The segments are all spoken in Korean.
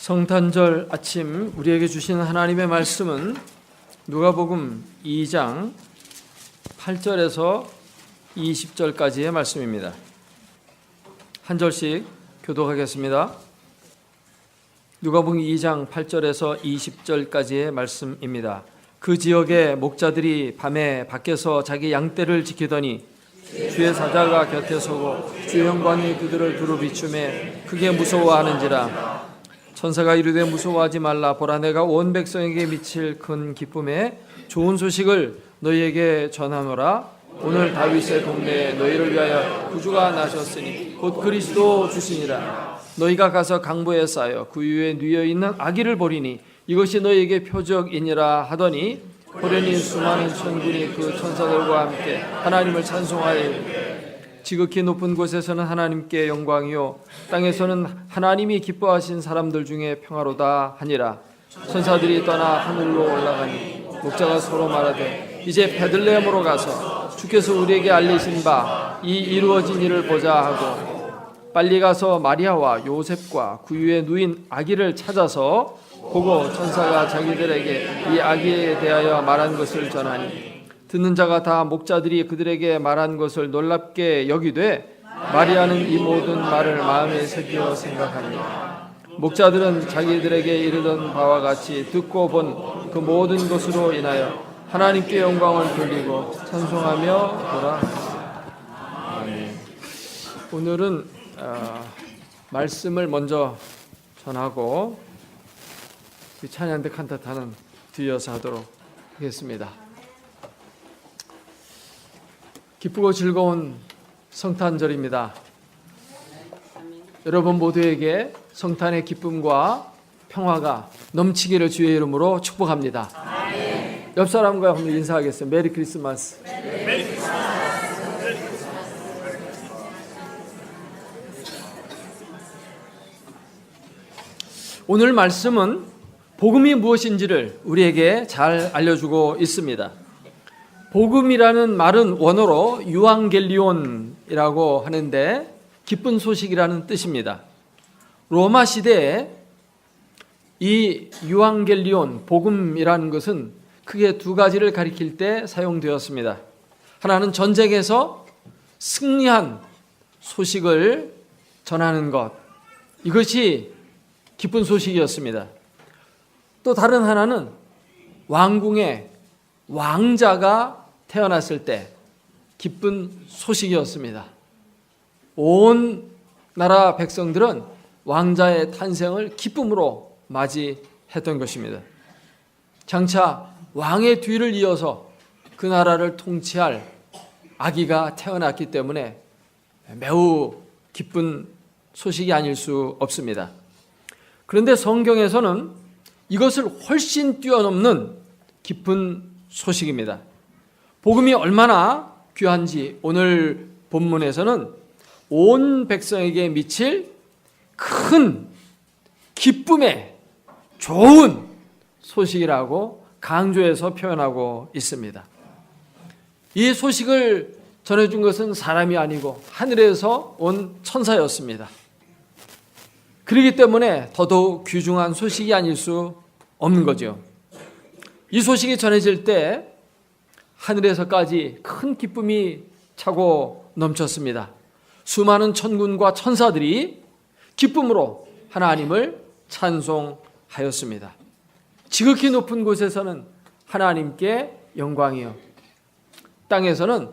성탄절 아침 우리에게 주신 하나님의 말씀은 누가복음 2장 8절에서 20절까지의 말씀입니다. 한 절씩 교독하겠습니다. 누가복음 2장 8절에서 20절까지의 말씀입니다. 그 지역의 목자들이 밤에 밖에서 자기 양떼를 지키더니 주의 사자가 곁에 서고 주의 영광이 그들을 두루 비추매 크게 무서워하는지라. 천사가 이르되 무서워하지 말라. 보라, 내가 온 백성에게 미칠 큰 기쁨에 좋은 소식을 너희에게 전하노라. 오늘 다윗의 동네에 너희를 위하여 구주가 나셨으니 곧 그리스도 주시니라. 너희가 가서 강보에 쌓여 그 위에 누워 있는 아기를 보리니 이것이 너희에게 표적이니라 하더니 호련히 수많은 천군이 그 천사들과 함께 하나님을 찬송하여 지극히 높은 곳에서는 하나님께 영광이요 땅에서는 하나님이 기뻐하신 사람들 중에 평화로다 하니라. 천사들이 떠나 하늘로 올라가니 목자가 서로 말하되 이제 베들레헴으로 가서 주께서 우리에게 알리신 바 이 이루어진 일을 보자 하고 빨리 가서 마리아와 요셉과 그 위에 누인 아기를 찾아서 보고 천사가 자기들에게 이 아기에 대하여 말한 것을 전하니 듣는 자가 다 목자들이 그들에게 말한 것을 놀랍게 여기되 마리아는 이 모든 말을 마음에 새겨 생각하니 목자들은 자기들에게 이르던 바와 같이 듣고 본 그 모든 것으로 인하여 하나님께 영광을 돌리고 찬송하며 돌아갔습니다. 아멘. 오늘은 말씀을 먼저 전하고 찬양대 칸타타는 뒤이어서 하도록 하겠습니다. 기쁘고 즐거운 성탄절입니다. 여러분 모두에게 성탄의 기쁨과 평화가 넘치기를 주의 이름으로 축복합니다. 옆 사람과 한번 인사하겠습니다. 메리 크리스마스. 오늘 말씀은 복음이 무엇인지를 우리에게 잘 알려주고 있습니다. 복음이라는 말은 원어로 유앙겔리온이라고 하는데 기쁜 소식이라는 뜻입니다. 로마 시대에 이 유앙겔리온, 복음이라는 것은 크게 두 가지를 가리킬 때 사용되었습니다. 하나는 전쟁에서 승리한 소식을 전하는 것, 이것이 기쁜 소식이었습니다. 또 다른 하나는 왕궁에 왕자가 태어났을 때 기쁜 소식이었습니다. 온 나라 백성들은 왕자의 탄생을 기쁨으로 맞이했던 것입니다. 장차 왕의 뒤를 이어서 그 나라를 통치할 아기가 태어났기 때문에 매우 기쁜 소식이 아닐 수 없습니다. 그런데 성경에서는 이것을 훨씬 뛰어넘는 기쁜 소식입니다. 복음이 얼마나 귀한지 오늘 본문에서는 온 백성에게 미칠 큰 기쁨의 좋은 소식이라고 강조해서 표현하고 있습니다. 이 소식을 전해준 것은 사람이 아니고 하늘에서 온 천사였습니다. 그렇기 때문에 더더욱 귀중한 소식이 아닐 수 없는 거죠. 이 소식이 전해질 때 하늘에서까지 큰 기쁨이 차고 넘쳤습니다. 수많은 천군과 천사들이 기쁨으로 하나님을 찬송하였습니다. 지극히 높은 곳에서는 하나님께 영광이요 땅에서는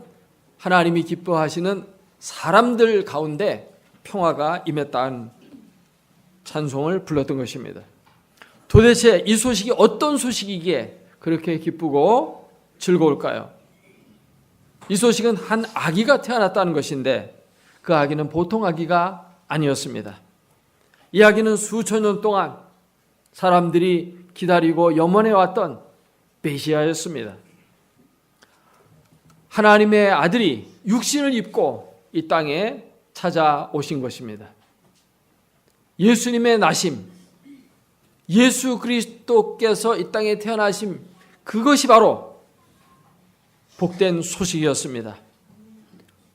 하나님이 기뻐하시는 사람들 가운데 평화가 임했다는 찬송을 불렀던 것입니다. 도대체 이 소식이 어떤 소식이기에 그렇게 기쁘고 즐거울까요? 이 소식은 한 아기가 태어났다는 것인데 그 아기는 보통 아기가 아니었습니다. 이 아기는 수천 년 동안 사람들이 기다리고 염원해왔던 메시아였습니다. 하나님의 아들이 육신을 입고 이 땅에 찾아오신 것입니다. 예수님의 나심, 예수 그리스도께서 이 땅에 태어나심, 그것이 바로 복된 소식이었습니다.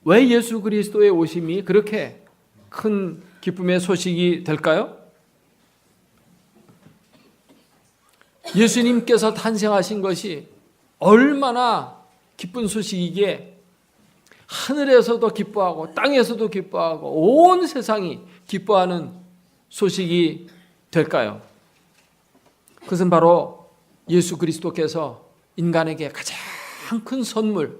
왜 예수 그리스도의 오심이 그렇게 큰 기쁨의 소식이 될까요? 예수님께서 탄생하신 것이 얼마나 기쁜 소식이기에 하늘에서도 기뻐하고 땅에서도 기뻐하고 온 세상이 기뻐하는 소식이 될까요? 그것은 바로 예수 그리스도께서 인간에게 가장 큰 선물,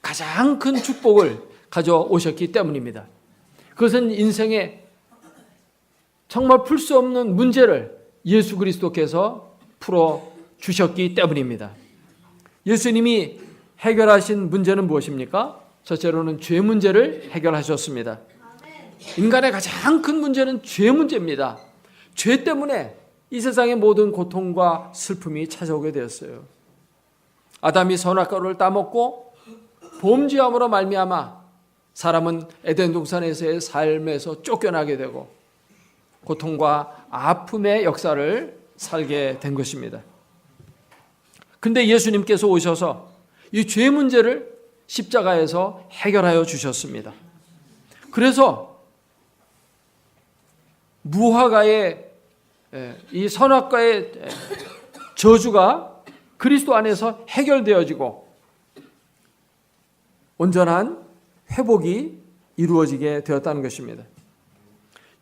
가장 큰 축복을 가져오셨기 때문입니다. 그것은 인생에 정말 풀 수 없는 문제를 예수 그리스도께서 풀어주셨기 때문입니다. 예수님이 해결하신 문제는 무엇입니까? 첫째로는 죄 문제를 해결하셨습니다. 인간의 가장 큰 문제는 죄 문제입니다. 죄 때문에 이 세상의 모든 고통과 슬픔이 찾아오게 되었어요. 아담이 선악과를 따먹고 범죄함으로 말미암아 사람은 에덴 동산에서의 삶에서 쫓겨나게 되고 고통과 아픔의 역사를 살게 된 것입니다. 그런데 예수님께서 오셔서 이 죄 문제를 십자가에서 해결하여 주셨습니다. 그래서 무화과의 이 선악과의 저주가 그리스도 안에서 해결되어지고 온전한 회복이 이루어지게 되었다는 것입니다.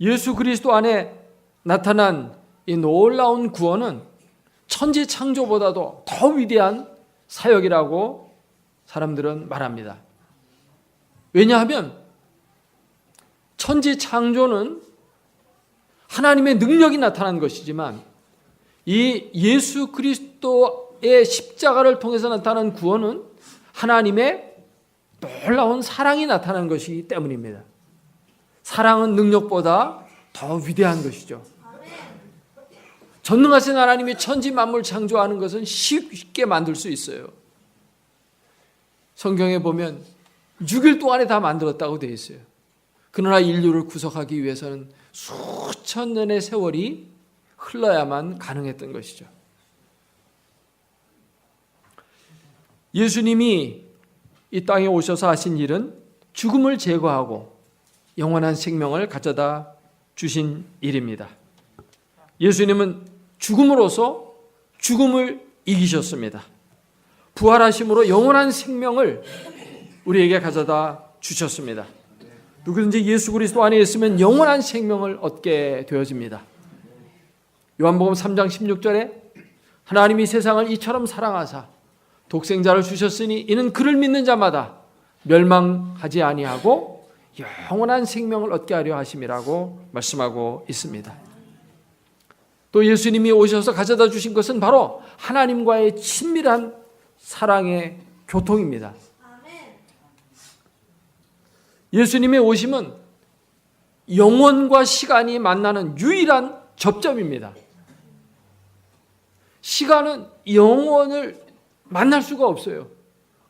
예수 그리스도 안에 나타난 이 놀라운 구원은 천지 창조보다도 더 위대한 사역이라고 사람들은 말합니다. 왜냐하면 천지 창조는 하나님의 능력이 나타난 것이지만 이 예수 그리스도의 십자가를 통해서 나타난 구원은 하나님의 놀라운 사랑이 나타난 것이기 때문입니다. 사랑은 능력보다 더 위대한 것이죠. 전능하신 하나님이 천지 만물 창조하는 것은 쉽게 만들 수 있어요. 성경에 보면 6일 동안에 다 만들었다고 되어 있어요. 그러나 인류를 구속하기 위해서는 수천 년의 세월이 흘러야만 가능했던 것이죠. 예수님이 이 땅에 오셔서 하신 일은 죽음을 제거하고 영원한 생명을 가져다 주신 일입니다. 예수님은 죽음으로써 죽음을 이기셨습니다. 부활하심으로 영원한 생명을 우리에게 가져다 주셨습니다. 누구든지 예수 그리스도 안에 있으면 영원한 생명을 얻게 되어집니다. 요한복음 3장 16절에 하나님이 세상을 이처럼 사랑하사 독생자를 주셨으니 이는 그를 믿는 자마다 멸망하지 아니하고 영원한 생명을 얻게 하려 하심이라고 말씀하고 있습니다. 또 예수님이 오셔서 가져다 주신 것은 바로 하나님과의 친밀한 사랑의 교통입니다. 예수님의 오심은 영혼과 시간이 만나는 유일한 접점입니다. 시간은 영혼을 만날 수가 없어요.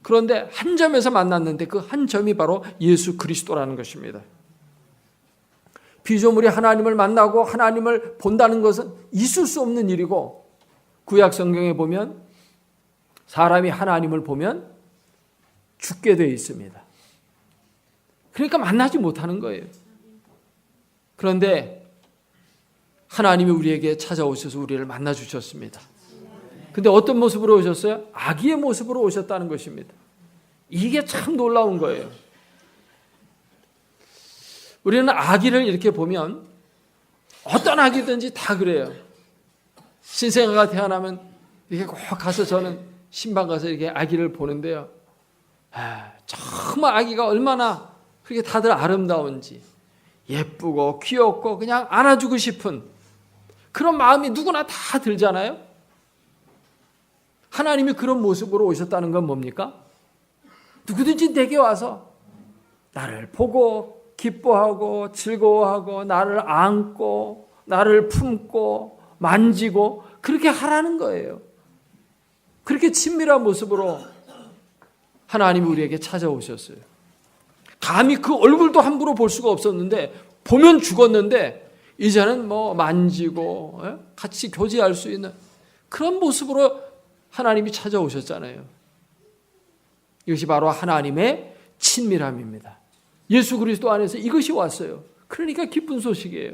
그런데 한 점에서 만났는데 그 한 점이 바로 예수 그리스도라는 것입니다. 피조물이 하나님을 만나고 하나님을 본다는 것은 있을 수 없는 일이고 구약 성경에 보면 사람이 하나님을 보면 죽게 되어 있습니다. 그러니까 만나지 못하는 거예요. 그런데 하나님이 우리에게 찾아오셔서 우리를 만나 주셨습니다. 근데 어떤 모습으로 오셨어요? 아기의 모습으로 오셨다는 것입니다. 이게 참 놀라운 거예요. 우리는 아기를 이렇게 보면 어떤 아기든지 다 그래요. 신생아가 태어나면 이렇게 꼭 가서 저는 신방 가서 이렇게 아기를 보는데요. 정말 아기가 얼마나 그렇게 다들 아름다운지 예쁘고 귀엽고 그냥 안아주고 싶은 그런 마음이 누구나 다 들잖아요. 하나님이 그런 모습으로 오셨다는 건 뭡니까? 누구든지 내게 와서 나를 보고 기뻐하고 즐거워하고 나를 안고 나를 품고 만지고 그렇게 하라는 거예요. 그렇게 친밀한 모습으로 하나님이 우리에게 찾아오셨어요. 감히 그 얼굴도 함부로 볼 수가 없었는데 보면 죽었는데 이제는 뭐 만지고 같이 교제할 수 있는 그런 모습으로 하나님이 찾아오셨잖아요. 이것이 바로 하나님의 친밀함입니다. 예수 그리스도 안에서 이것이 왔어요. 그러니까 기쁜 소식이에요.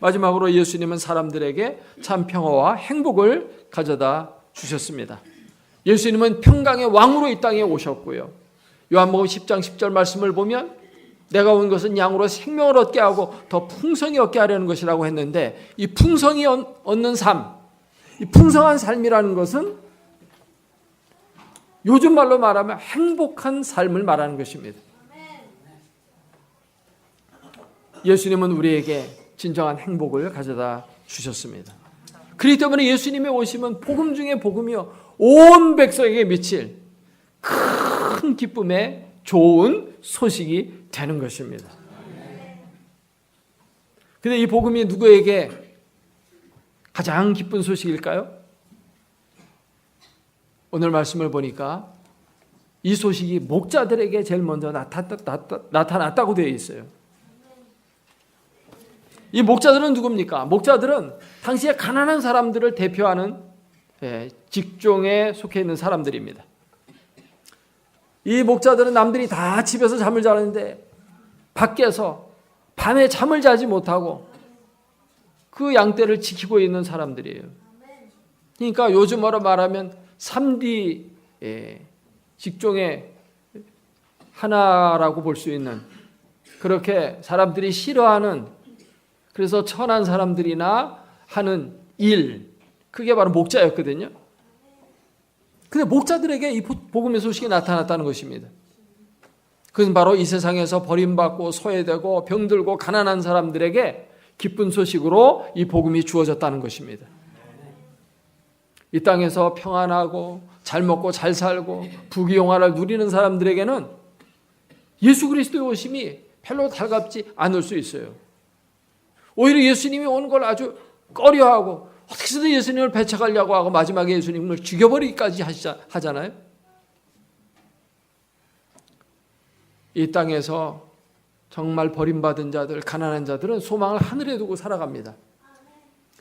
마지막으로 예수님은 사람들에게 참 평화와 행복을 가져다 주셨습니다. 예수님은 평강의 왕으로 이 땅에 오셨고요. 요한복음 10장 10절 말씀을 보면 내가 온 것은 양으로 생명을 얻게 하고 더 풍성히 얻게 하려는 것이라고 했는데, 이 풍성히 얻는 삶, 이 풍성한 삶이라는 것은 요즘 말로 말하면 행복한 삶을 말하는 것입니다. 예수님은 우리에게 진정한 행복을 가져다 주셨습니다. 그렇기 때문에 예수님의 오심은 복음 중에 복음이요, 온 백성에게 미칠 큰 기쁨의 좋은 소식이 되는 것입니다. 근데 이 복음이 누구에게 가장 기쁜 소식일까요? 오늘 말씀을 보니까 이 소식이 목자들에게 제일 먼저 나타났다고 되어 있어요. 이 목자들은 누굽니까? 목자들은 당시에 가난한 사람들을 대표하는 직종에 속해 있는 사람들입니다. 이 목자들은 남들이 다 집에서 잠을 자는데 밖에서 밤에 잠을 자지 못하고 그 양떼를 지키고 있는 사람들이에요. 그러니까 요즘으로 말하면 3D 직종의 하나라고 볼 수 있는, 그렇게 사람들이 싫어하는, 그래서 천한 사람들이나 하는 일, 그게 바로 목자였거든요. 근데 목자들에게 이 복음의 소식이 나타났다는 것입니다. 그것은 바로 이 세상에서 버림받고 소외되고 병들고 가난한 사람들에게 기쁜 소식으로 이 복음이 주어졌다는 것입니다. 이 땅에서 평안하고 잘 먹고 잘 살고 부귀영화를 누리는 사람들에게는 예수 그리스도의 오심이 별로 달갑지 않을 수 있어요. 오히려 예수님이 오는 걸 아주 꺼려하고 어떻게든 예수님을 배척하려고 하고 마지막에 예수님을 죽여버리기까지 하잖아요. 이 땅에서 정말 버림받은 자들, 가난한 자들은 소망을 하늘에 두고 살아갑니다.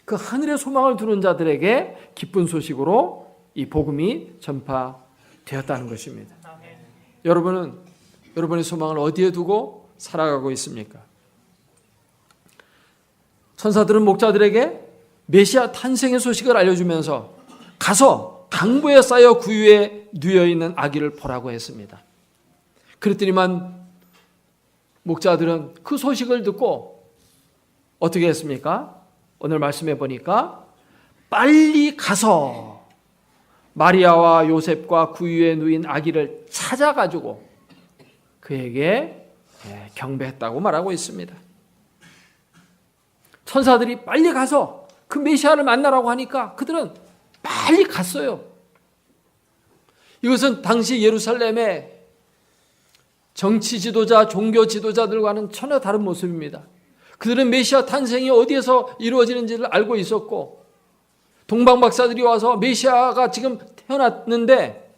그 하늘에 소망을 두는 자들에게 기쁜 소식으로 이 복음이 전파되었다는 것입니다. 여러분은 여러분의 소망을 어디에 두고 살아가고 있습니까? 천사들은 목자들에게 메시아 탄생의 소식을 알려주면서 가서 강보에 쌓여 구유에 누워있는 아기를 보라고 했습니다. 그랬더니만 목자들은 그 소식을 듣고 어떻게 했습니까? 오늘 말씀해 보니까 빨리 가서 마리아와 요셉과 구유에 누인 아기를 찾아가지고 그에게 경배했다고 말하고 있습니다. 천사들이 빨리 가서 그 메시아를 만나라고 하니까 그들은 빨리 갔어요. 이것은 당시 예루살렘의 정치 지도자, 종교 지도자들과는 전혀 다른 모습입니다. 그들은 메시아 탄생이 어디에서 이루어지는지를 알고 있었고, 동방박사들이 와서 메시아가 지금 태어났는데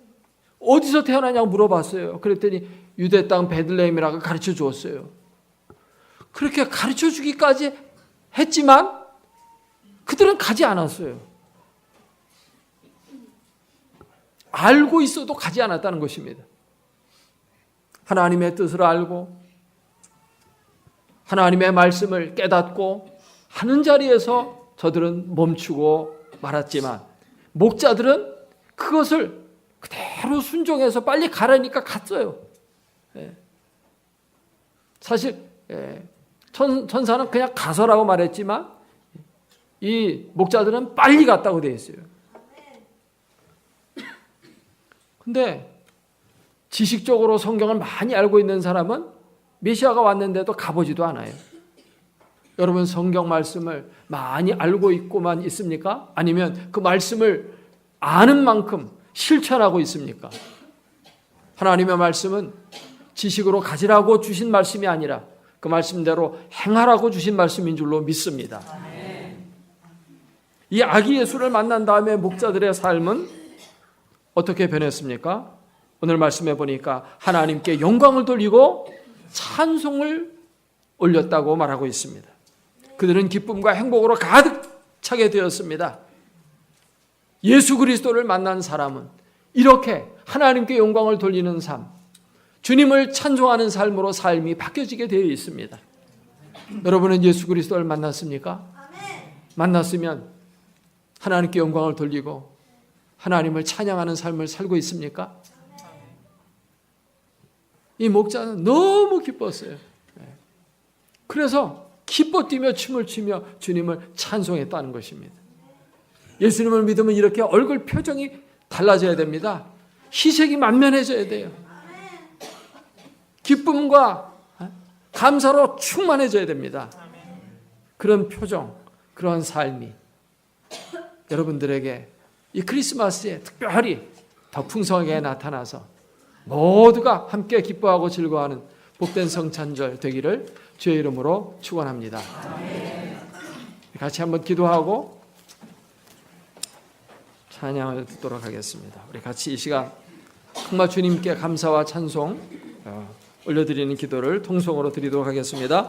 어디서 태어나냐고 물어봤어요. 그랬더니 유대 땅 베들레헴이라고 가르쳐 주었어요. 그렇게 가르쳐 주기까지 했지만 그들은 가지 않았어요. 알고 있어도 가지 않았다는 것입니다. 하나님의 뜻을 알고 하나님의 말씀을 깨닫고 하는 자리에서 저들은 멈추고 말았지만 목자들은 그것을 그대로 순종해서 빨리 가라니까 갔어요. 사실 천사는 그냥 가서라고 말했지만 이 목자들은 빨리 갔다고 되어 있어요. 근데 지식적으로 성경을 많이 알고 있는 사람은 메시아가 왔는데도 가보지도 않아요. 여러분 성경 말씀을 많이 알고 있고만 있습니까? 아니면 그 말씀을 아는 만큼 실천하고 있습니까? 하나님의 말씀은 지식으로 가지라고 주신 말씀이 아니라 그 말씀대로 행하라고 주신 말씀인 줄로 믿습니다. 이 아기 예수를 만난 다음에 목자들의 삶은 어떻게 변했습니까? 오늘 말씀해 보니까 하나님께 영광을 돌리고 찬송을 올렸다고 말하고 있습니다. 그들은 기쁨과 행복으로 가득 차게 되었습니다. 예수 그리스도를 만난 사람은 이렇게 하나님께 영광을 돌리는 삶, 주님을 찬송하는 삶으로 삶이 바뀌어지게 되어 있습니다. 여러분은 예수 그리스도를 만났습니까? 만났으면 하나님께 영광을 돌리고 하나님을 찬양하는 삶을 살고 있습니까? 이 목자는 너무 기뻤어요. 그래서 기뻐 뛰며 춤을 추며 주님을 찬송했다는 것입니다. 예수님을 믿으면 이렇게 얼굴 표정이 달라져야 됩니다. 희색이 만면해져야 돼요. 기쁨과 감사로 충만해져야 됩니다. 그런 표정, 그런 삶이 여러분들에게 이 크리스마스에 특별히 더 풍성하게 나타나서 모두가 함께 기뻐하고 즐거워하는 복된 성찬절 되기를 주의 이름으로 축원합니다. 같이 한번 기도하고 찬양을 듣도록 하겠습니다. 우리 같이 이 시간 정말 주님께 감사와 찬송 올려드리는 기도를 통성으로 드리도록 하겠습니다.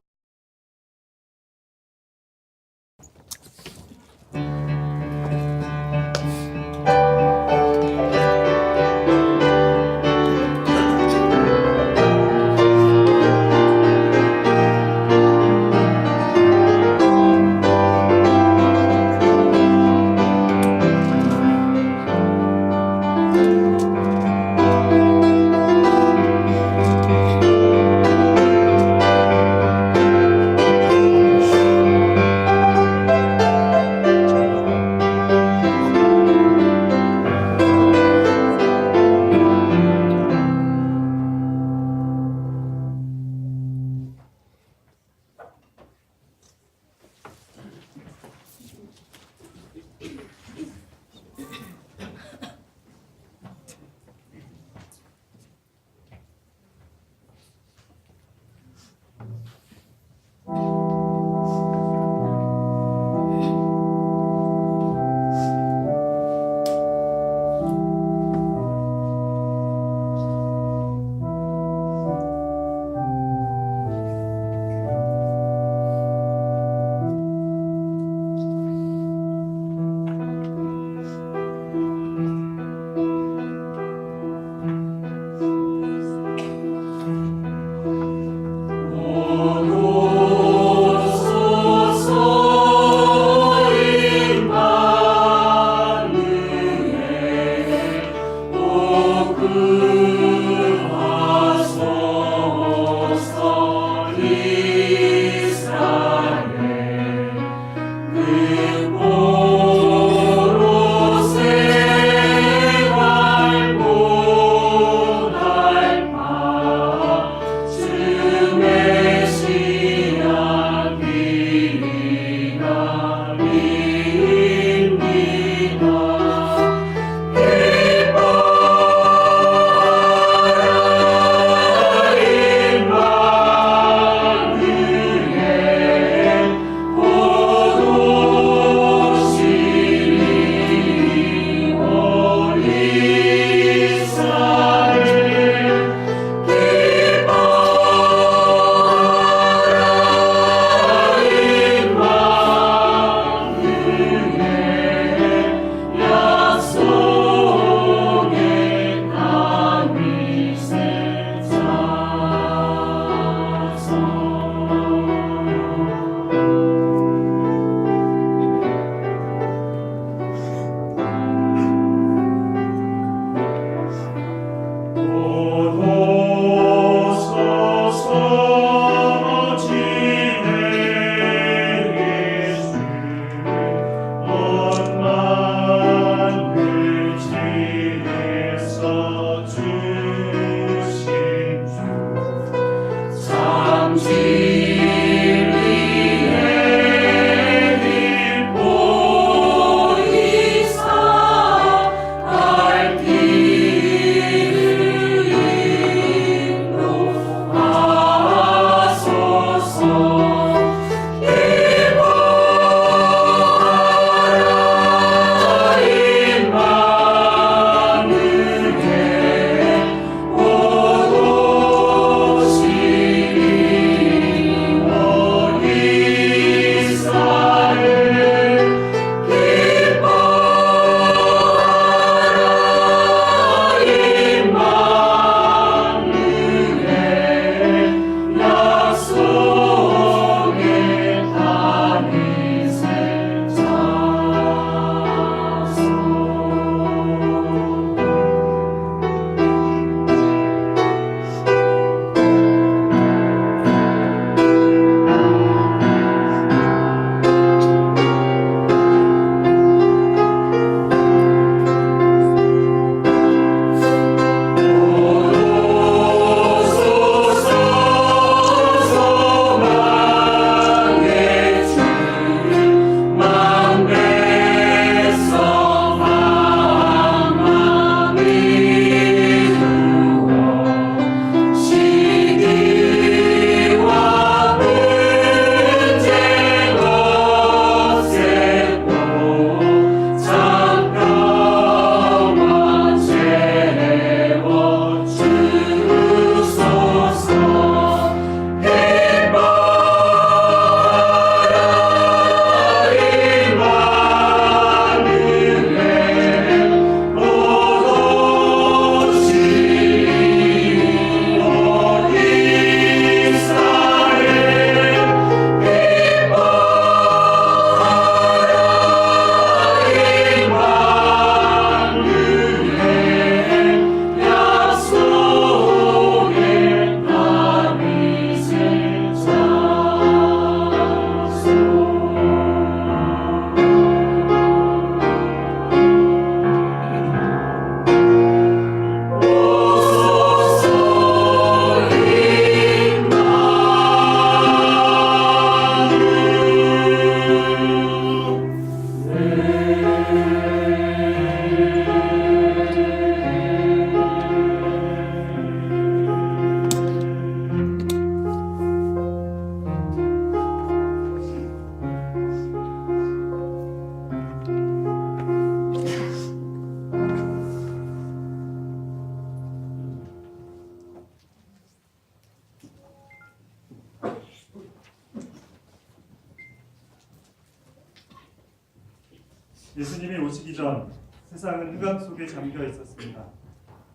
예수님이 오시기 전 세상은 흑암 속에 잠겨 있었습니다.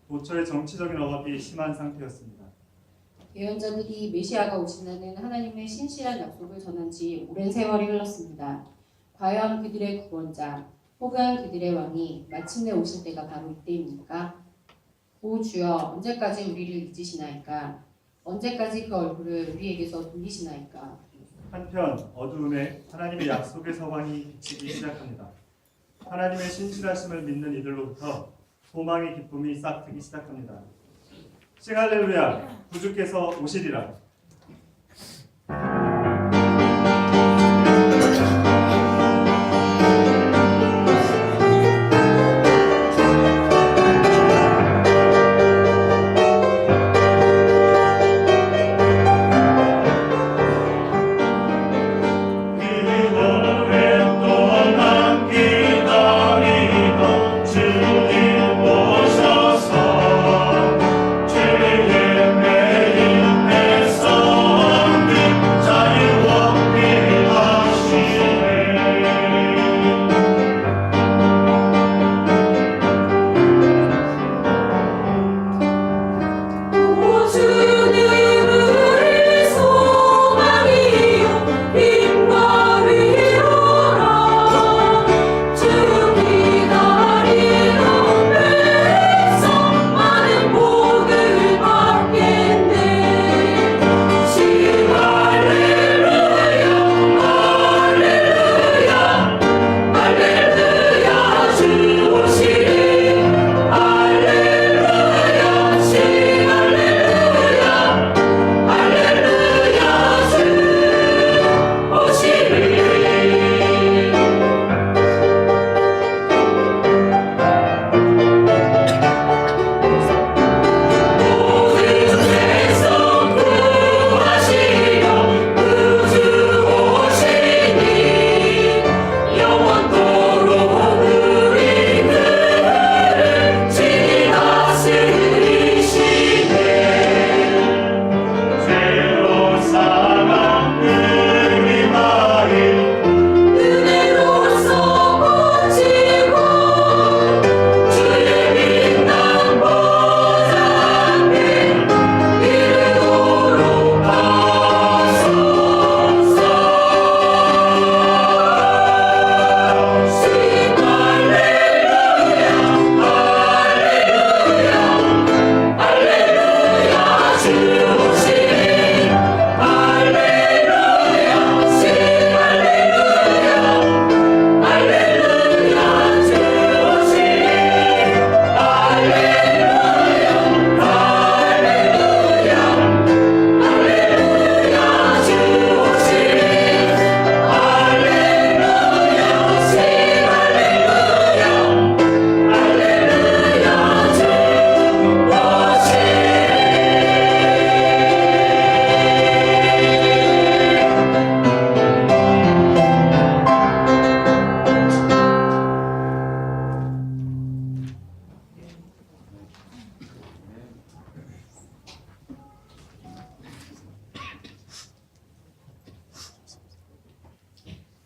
도처의 정치적인 억압이 심한 상태였습니다. 예언자들이 메시아가 오신다는 하나님의 신실한 약속을 전한 지 오랜 세월이 흘렀습니다. 과연 그들의 구원자 혹은 그들의 왕이 마침내 오실 때가 바로 이때입니까? 오 주여, 언제까지 우리를 잊으시나이까? 언제까지 그 얼굴을 우리에게서 돌리시나이까? 한편 어두움에 하나님의 약속의 서광이 비치기 시작합니다. 하나님의 신실하심을 믿는 이들로부터 소망의 기쁨이 싹트기 시작합니다. 싱할렐루야, 구주께서 오시리라.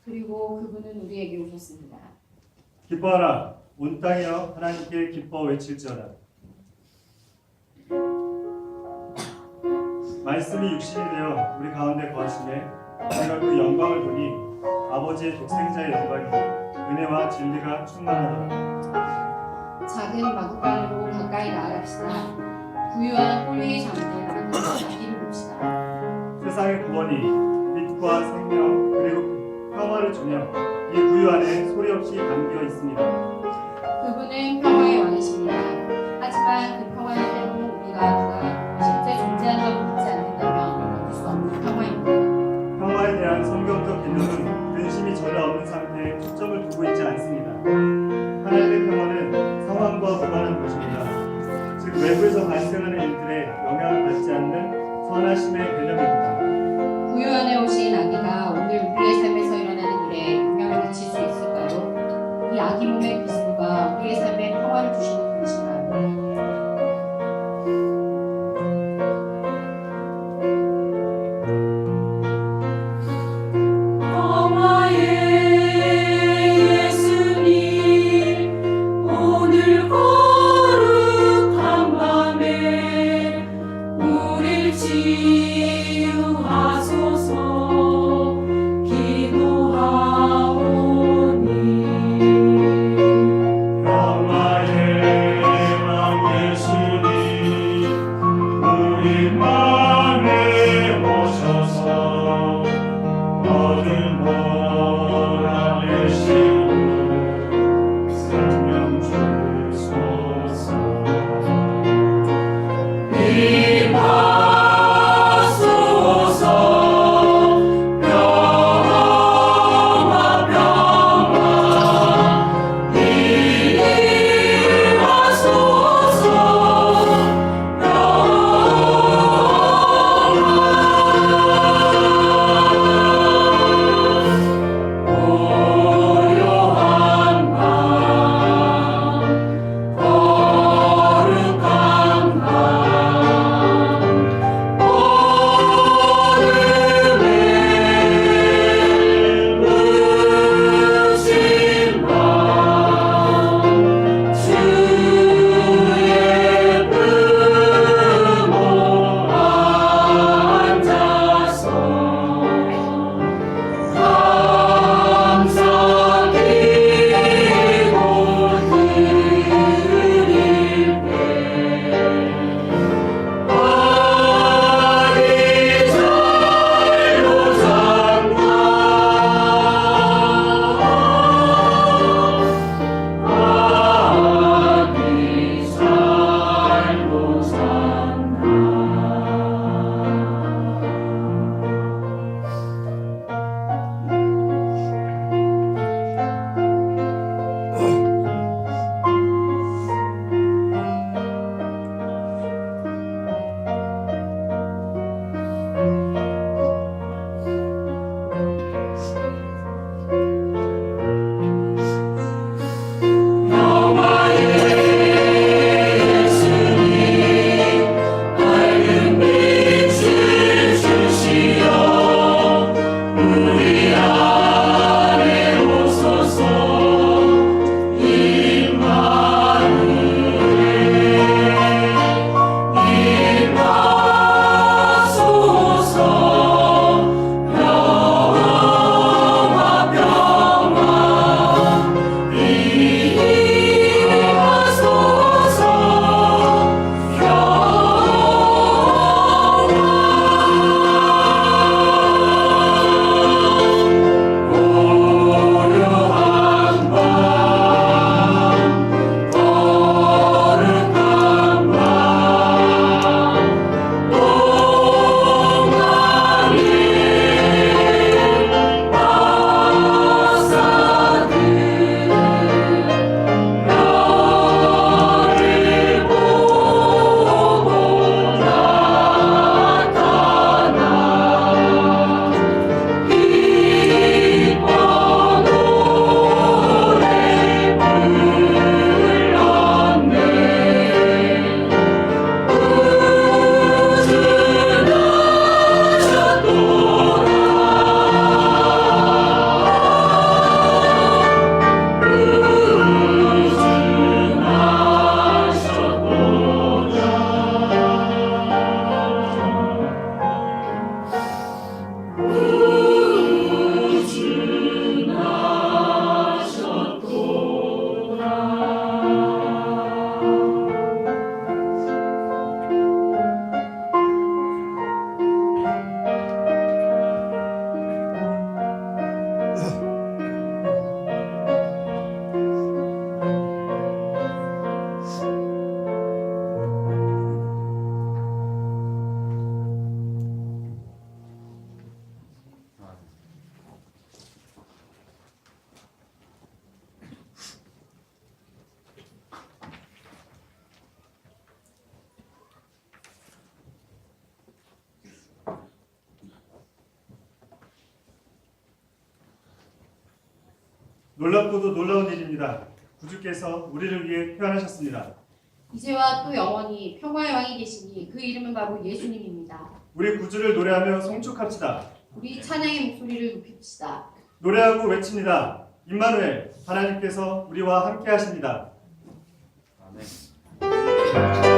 그리고 그분은 우리에게 오셨습니다. 기뻐하라, 온 땅이여 하나님께 기뻐 외칠지어다. 말씀이 육신이 되어 우리 가운데 거하시매 우리가 그 영광을 보니 아버지의 독생자의 영광이니 은혜와 진리가 충만하더라. 작은 마구간으로 가까이 나아갑시다. 부유한 홀리 잠든 아는 아기를 봅시다. 세상의 구원이 빛과 생명 그리고 평화를 주며 이 구유 안에 소리 없이 담겨 있습니다. 그분은 평화의 왕이십니다. 하지만 그 평화는 때로 우리가 그가 실제 존재한다고 믿지 않는다면 얻을 수 없는 평화입니다. 평화에 대한 성경적 개념은 근심이 전혀 없는 상태에 초점을 두고 있지 않습니다. 하나님의 평화는 상황과 무관한 것입니다. 즉 외부에서 발생하는 일들에 영향을 받지 않는 선하심의 개념입니다. 구유 안에 오신 아기가 오늘 우리의 삶에서 일어나는 일에 영향을 미칠 수 있을까요? 이 아기 몸의 그리스도가 우리의 삶에 평화를 주시는 분이신가요? 평화의 예수님 놀랍고도 놀라운 일입니다. 구주께서 우리를 위해 태어나셨습니다. 이제와 또 영원히 평화의 왕이 계시니 그 이름은 바로 예수님입니다. 우리 구주를 노래하며 송축합시다. 우리 찬양의 목소리를 높입시다. 노래하고 외칩니다. 임마누엘, 하나님께서 우리와 함께 하십니다. 아멘.